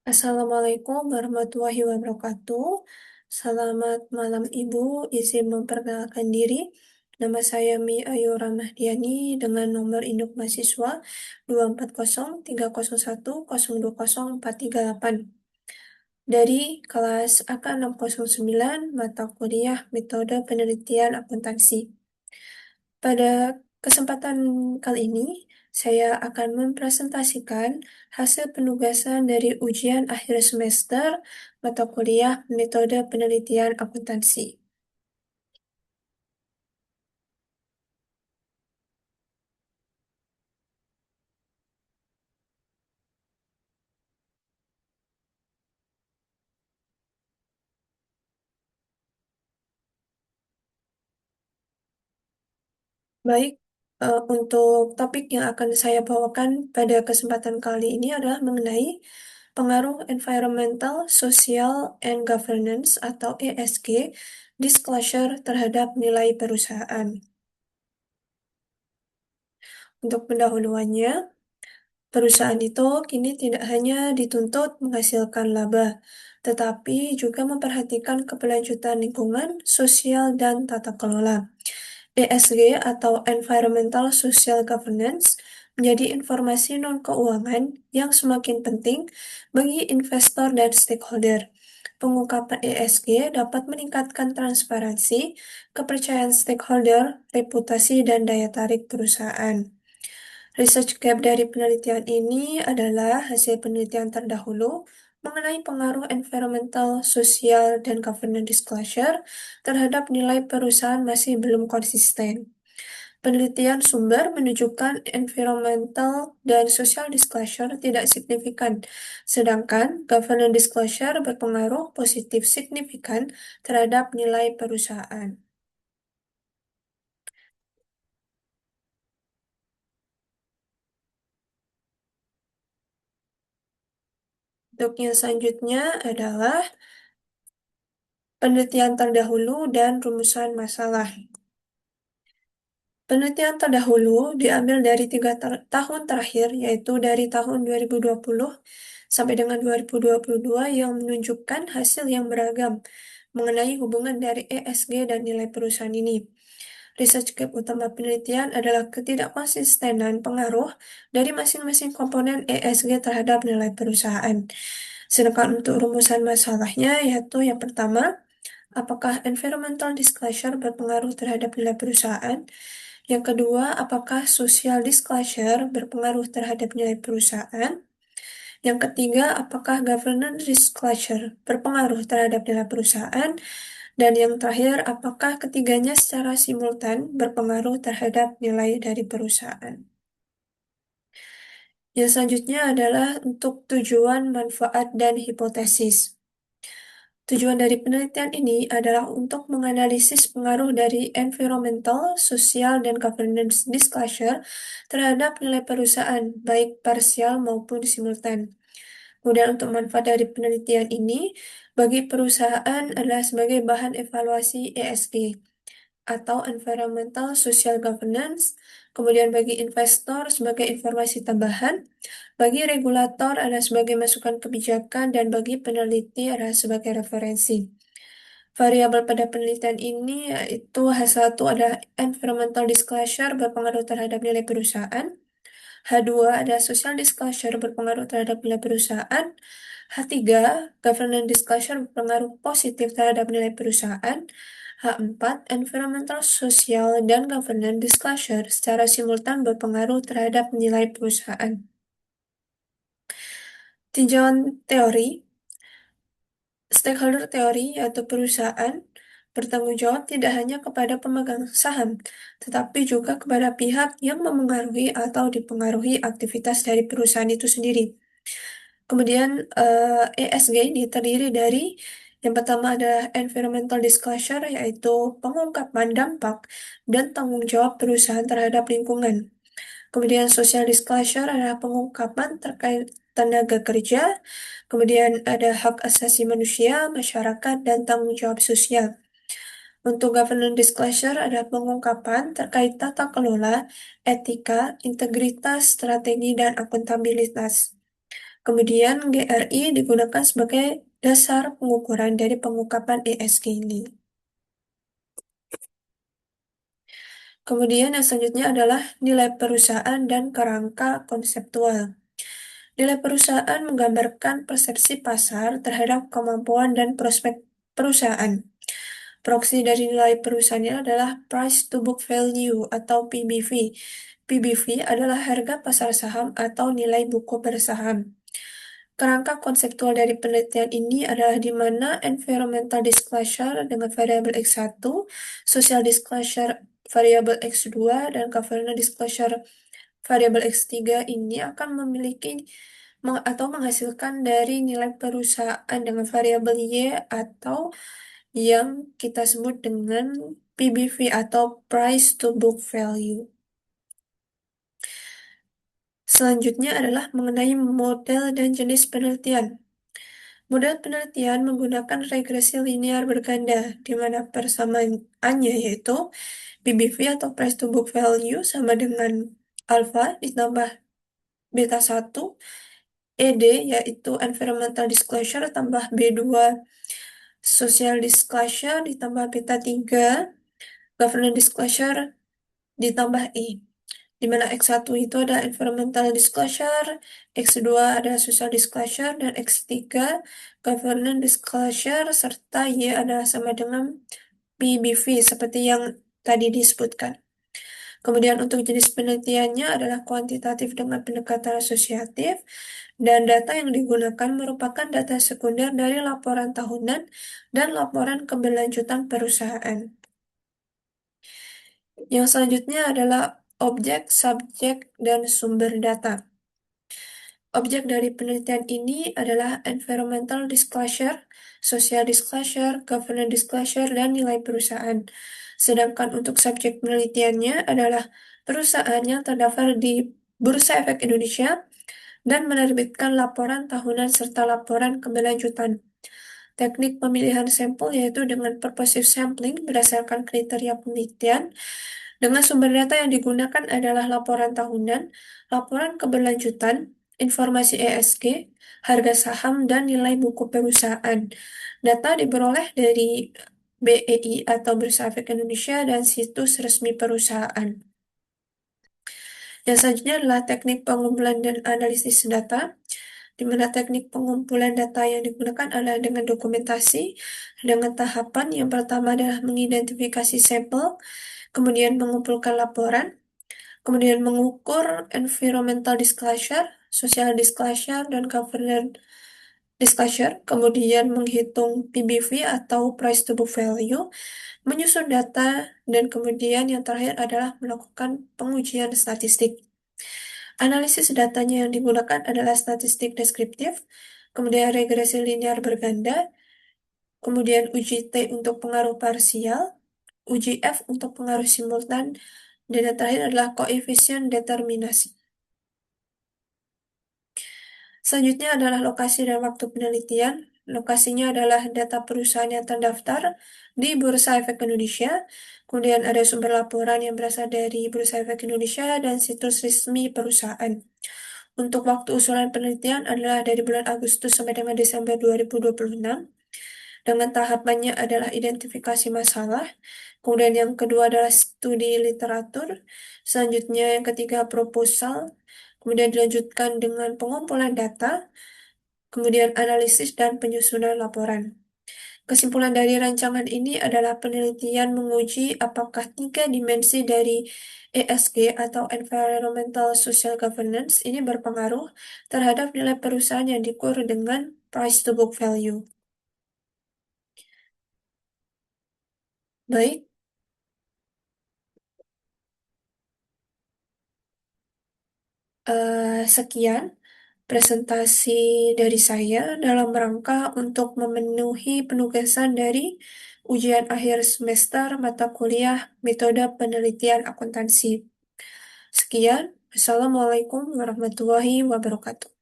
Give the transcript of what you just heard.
Assalamualaikum warahmatullahi wabarakatuh. Selamat malam Ibu, izin memperkenalkan diri. Nama saya Mi Ayu Ramahdiani dengan nomor induk mahasiswa 24030102048 dari kelas AK609 mata kuliah Metode Penelitian Akuntansi. Pada kesempatan kali ini, saya akan mempresentasikan hasil penugasan dari ujian akhir semester mata kuliah Metode Penelitian Akuntansi. Baik, untuk topik yang akan saya bawakan pada kesempatan kali ini adalah mengenai pengaruh environmental, social, and governance atau ESG disclosure terhadap nilai perusahaan. Untuk pendahuluannya, perusahaan itu kini tidak hanya dituntut menghasilkan laba, tetapi juga memperhatikan keberlanjutan lingkungan, sosial, dan tata kelola. ESG atau Environmental Social Governance menjadi informasi non-keuangan yang semakin penting bagi investor dan stakeholder. Pengungkapan ESG dapat meningkatkan transparansi, kepercayaan stakeholder, reputasi, dan daya tarik perusahaan. Research gap dari penelitian ini adalah hasil penelitian terdahulu mengenai pengaruh environmental, sosial, dan governance disclosure terhadap nilai perusahaan masih belum konsisten. Penelitian sumber menunjukkan environmental dan social disclosure tidak signifikan, sedangkan governance disclosure berpengaruh positif signifikan terhadap nilai perusahaan. Untuk yang selanjutnya adalah penelitian terdahulu dan rumusan masalah. Penelitian terdahulu diambil dari 3 tahun terakhir, yaitu dari tahun 2020 sampai dengan 2022 yang menunjukkan hasil yang beragam mengenai hubungan dari ESG dan nilai perusahaan ini. Research gap utama penelitian adalah ketidakkonsistenan pengaruh dari masing-masing komponen ESG terhadap nilai perusahaan. Sedangkan untuk rumusan masalahnya, yaitu yang pertama, apakah environmental disclosure berpengaruh terhadap nilai perusahaan? Yang kedua, apakah social disclosure berpengaruh terhadap nilai perusahaan? Yang ketiga, apakah governance disclosure berpengaruh terhadap nilai perusahaan? Dan yang terakhir, apakah ketiganya secara simultan berpengaruh terhadap nilai dari perusahaan? Yang selanjutnya adalah untuk tujuan, manfaat, dan hipotesis. Tujuan dari penelitian ini adalah untuk menganalisis pengaruh dari environmental, sosial, dan governance disclosure terhadap nilai perusahaan, baik parsial maupun simultan. Kemudian untuk manfaat dari penelitian ini, bagi perusahaan adalah sebagai bahan evaluasi ESG atau Environmental Social Governance, kemudian bagi investor sebagai informasi tambahan, bagi regulator adalah sebagai masukan kebijakan, dan bagi peneliti adalah sebagai referensi. Variabel pada penelitian ini yaitu H1 adalah environmental disclosure berpengaruh terhadap nilai perusahaan, H2 ada social disclosure berpengaruh terhadap nilai perusahaan, H3 governance disclosure berpengaruh positif terhadap nilai perusahaan, H4 environmental, social, dan governance disclosure secara simultan berpengaruh terhadap nilai perusahaan. Tinjauan teori, stakeholder teori yaitu perusahaan bertanggung jawab tidak hanya kepada pemegang saham, tetapi juga kepada pihak yang memengaruhi atau dipengaruhi aktivitas dari perusahaan itu sendiri. Kemudian ESG ini terdiri dari yang pertama adalah environmental disclosure, yaitu pengungkapan dampak dan tanggung jawab perusahaan terhadap lingkungan. Kemudian social disclosure adalah pengungkapan terkait tenaga kerja. Kemudian ada hak asasi manusia, masyarakat, dan tanggung jawab sosial. Untuk governance disclosure ada pengungkapan terkait tata kelola, etika, integritas, strategi, dan akuntabilitas. Kemudian GRI digunakan sebagai dasar pengukuran dari pengungkapan ESG ini. Kemudian yang selanjutnya adalah nilai perusahaan dan kerangka konseptual. Nilai perusahaan menggambarkan persepsi pasar terhadap kemampuan dan prospek perusahaan. Proksi dari nilai perusahaannya adalah price to book value atau PBV. PBV adalah harga pasar saham atau nilai buku bersaham. Kerangka konseptual dari penelitian ini adalah di mana environmental disclosure dengan variabel X1, social disclosure variabel X2, dan governance disclosure variabel X3 ini akan memiliki atau menghasilkan dari nilai perusahaan dengan variabel Y atau yang kita sebut dengan PBV atau price to book value. Selanjutnya adalah mengenai model dan jenis penelitian. Model penelitian menggunakan regresi linear berganda, di mana persamaannya yaitu PBV atau price to book value sama dengan alpha ditambah beta 1, ED yaitu environmental disclosure tambah B2 social disclosure ditambah beta 3, governance disclosure ditambah E. Di mana X1 itu ada environmental disclosure, X2 ada social disclosure, dan X3 governance disclosure, serta Y adalah sama dengan PBV seperti yang tadi disebutkan. Kemudian untuk jenis penelitiannya adalah kuantitatif dengan pendekatan asosiatif, dan data yang digunakan merupakan data sekunder dari laporan tahunan dan laporan keberlanjutan perusahaan. Yang selanjutnya adalah objek, subjek, dan sumber data. Objek dari penelitian ini adalah environmental disclosure, social disclosure, governance disclosure, dan nilai perusahaan. Sedangkan untuk subjek penelitiannya adalah perusahaan yang terdaftar di Bursa Efek Indonesia dan menerbitkan laporan tahunan serta laporan keberlanjutan. Teknik pemilihan sampel yaitu dengan purposive sampling berdasarkan kriteria penelitian. Dengan sumber data yang digunakan adalah laporan tahunan, laporan keberlanjutan, informasi ESG, harga saham, dan nilai buku perusahaan. Data diperoleh dari BEI atau Bursa Efek Indonesia dan situs resmi perusahaan. Yang selanjutnya adalah teknik pengumpulan dan analisis data, di mana teknik pengumpulan data yang digunakan adalah dengan dokumentasi, dengan tahapan yang pertama adalah mengidentifikasi sampel, kemudian mengumpulkan laporan, kemudian mengukur environmental disclosure, social disclosure, dan governance disclosure, kemudian menghitung PBV atau price to book value, menyusun data, dan kemudian yang terakhir adalah melakukan pengujian statistik. Analisis datanya yang digunakan adalah statistik deskriptif, kemudian regresi linear berganda, kemudian uji T untuk pengaruh parsial, uji F untuk pengaruh simultan, dan yang terakhir adalah koefisien determinasi. Selanjutnya adalah lokasi dan waktu penelitian. Lokasinya adalah data perusahaan yang terdaftar di Bursa Efek Indonesia. Kemudian ada sumber laporan yang berasal dari Bursa Efek Indonesia dan situs resmi perusahaan. Untuk waktu usulan penelitian adalah dari bulan Agustus sampai dengan Desember 2026. Dengan tahapannya adalah identifikasi masalah. Kemudian yang kedua adalah studi literatur. Selanjutnya yang ketiga proposal. Kemudian dilanjutkan dengan pengumpulan data, kemudian analisis dan penyusunan laporan. Kesimpulan dari rancangan ini adalah penelitian menguji apakah tiga dimensi dari ESG atau Environmental Social Governance ini berpengaruh terhadap nilai perusahaan yang diukur dengan price to book value. Baik, sekian presentasi dari saya dalam rangka untuk memenuhi penugasan dari ujian akhir semester mata kuliah metode penelitian akuntansi. Sekian, Wassalamualaikum warahmatullahi wabarakatuh.